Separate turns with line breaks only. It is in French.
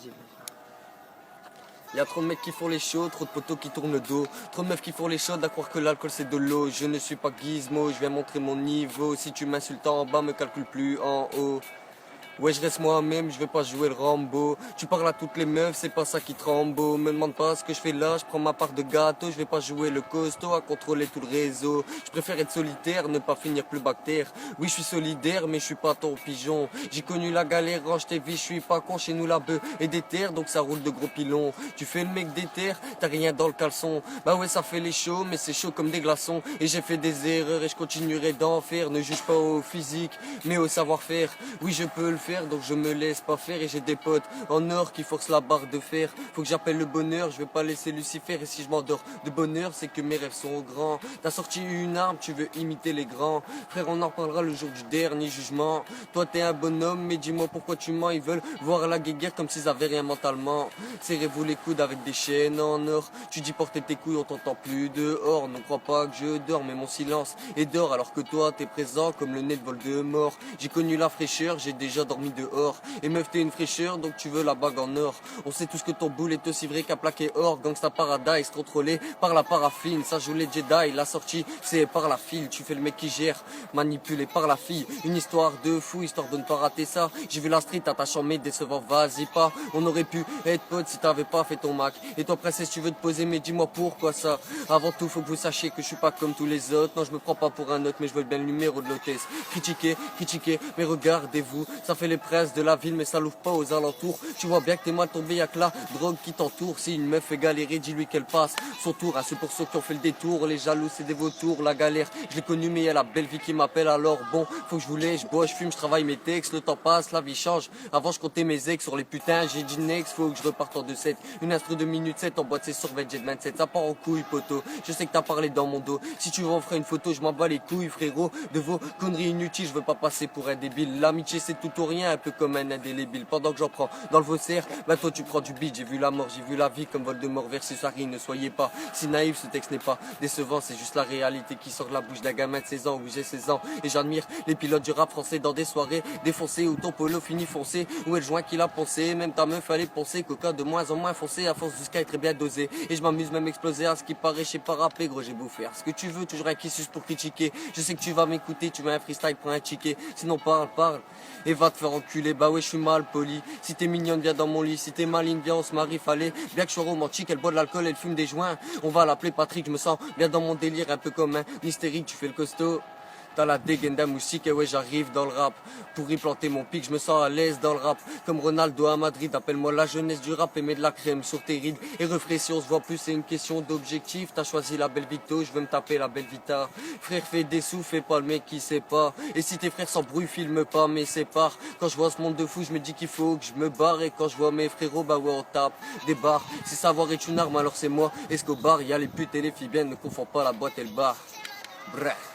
vas-y.
Y'a trop de mecs qui font les shows, trop de poteaux qui tournent le dos. Trop de meufs qui font les chaudes à croire que l'alcool c'est de l'eau. Je ne suis pas Gizmo, je viens montrer mon niveau. Si tu m'insultes en bas, me calcule plus en haut. Ouais, je reste moi-même, je vais pas jouer le Rambo. Tu parles à toutes les meufs, c'est pas ça qui tremble. Me demande pas ce que je fais là, je prends ma part de gâteau. Je vais pas jouer le costaud à contrôler tout le réseau. Je préfère être solitaire, ne pas finir plus bactère. Oui, je suis solidaire, mais je suis pas ton pigeon. J'ai connu la galère, range tes vies, je suis pas con. Chez nous la bœuf et des terres, donc ça roule de gros pilons. Tu fais le mec des terres, t'as rien dans le caleçon. Bah ouais, ça fait les chauds, mais c'est chaud comme des glaçons. Et j'ai fait des erreurs et je continuerai d'en faire. Ne juge pas au physique, mais au savoir-faire. Oui, je peux le faire, donc je me laisse pas faire. Et j'ai des potes en or qui forcent la barre de fer. Faut que j'appelle le bonheur, je vais pas laisser Lucifer. Et si je m'endors de bonheur, c'est que mes rêves sont grands. T'as sorti une arme, tu veux imiter les grands. Frère, on en reparlera le jour du dernier jugement. Toi t'es un bonhomme, mais dis-moi pourquoi tu mens. Ils veulent voir la guéguerre comme s'ils avaient rien mentalement. Serrez-vous les coudes avec des chaînes en or. Tu dis porter tes couilles, on t'entend plus dehors. Ne crois pas que je dors, mais mon silence est d'or. Alors que toi t'es présent comme le nez de Voldemort. J'ai connu la fraîcheur, j'ai déjà dormi dehors. Et meuf t'es une fraîcheur, donc tu veux la bague en or. On sait tous que ton boule est aussi vrai qu'un plaqué or. Gangsta Paradise, contrôlé par la paraffine. Ça joue les Jedi, la sortie c'est par la file. Tu fais le mec qui gère, manipulé par la fille. Une histoire de fou, histoire de ne pas rater ça. J'ai vu la street attachant mais décevant, vas-y pas. On aurait pu être potes si t'avais pas fait ton Mac. Et toi princesse tu veux te poser, mais dis-moi pourquoi ça. Avant tout faut que vous sachiez que je suis pas comme tous les autres. Non je me prends pas pour un autre, mais je veux bien le numéro de l'hôtesse. Critiquer, mais regardez-vous. Ça fait les princes de la ville, mais ça l'ouvre pas aux alentours. Tu vois bien que t'es mal tombé, y'a que la drogue qui t'entoure. Si une meuf fait galérer, dis-lui qu'elle passe son tour. À ceux pour ceux qui ont fait le détour, les jaloux c'est des vautours. La galère, je l'ai connue, mais y'a la belle vie qui m'appelle. Alors bon, faut que je voulais, je bois, je fume, je travaille mes textes. Le temps passe, la vie change. Avant je comptais mes ex sur les putains, j'ai dit next, faut que je reparte en 2-7. Une instru de minute 7 en boîte, c'est sur Jet 27. Ça part en couille, poteau. Je sais que t'as parlé dans mon dos. Si tu veux, on fera une photo, je m'en bats les couilles, frérot. De vos conneries inutiles, je veux pas passer pour un débile. L'amitié c'est tout ou rien, un peu comme un indélébile. Pendant que j'en prends dans le Vaussaire, bah toi tu prends du beat. J'ai vu la mort, j'ai vu la vie comme Voldemort versus Harry. Ne soyez pas si naïf, ce texte n'est pas décevant. C'est juste la réalité qui sort de la bouche d'un gamin de 16 ans. Oui j'ai 16 ans et j'admire les pilotes du rap français dans des soirées défoncées où ton polo finit foncé. Où est le joint qu'il a poncé, même ta meuf allait poncer. Coca de moins en moins foncé à force du sky très bien dosé. Et je m'amuse même exploser à ce qui paraît, je sais pas rappeler. Gros j'ai beau faire ce que tu veux, toujours un kissus pour critiquer. Je sais que tu vas m'écouter, tu veux un freestyle, prends un ticket. Sinon parle et va te faire enculer. Bah ouais je suis mal poli. Si t'es mignonne viens dans mon lit, si t'es maligne viens on se marie. Fallait bien que je sois romantique, elle boit de l'alcool, elle fume des joints. On va l'appeler Patrick, je me sens bien dans mon délire. Un peu comme un hystérique, tu fais le costaud. T'as la dégaine d'un moustique et ouais j'arrive dans le rap. Pour y planter mon pic, je me sens à l'aise dans le rap. Comme Ronaldo à Madrid, appelle-moi la jeunesse du rap. Et mets de la crème sur tes rides et refrais si on se voit plus, c'est une question d'objectif. T'as choisi la belle Victo, je veux me taper la belle Vita. Frère fais des sous, fais pas le mec qui sait pas. Et si tes frères s'embrouillent, filme pas mais sépare. Quand je vois ce monde de fou, je me dis qu'il faut que je me barre. Et quand je vois mes frérots, bah ouais on tape des barres. Si savoir est une arme alors c'est moi Escobar. Y'a les putes et les filles bien, ne confonds pas la boîte et le bar. Bref.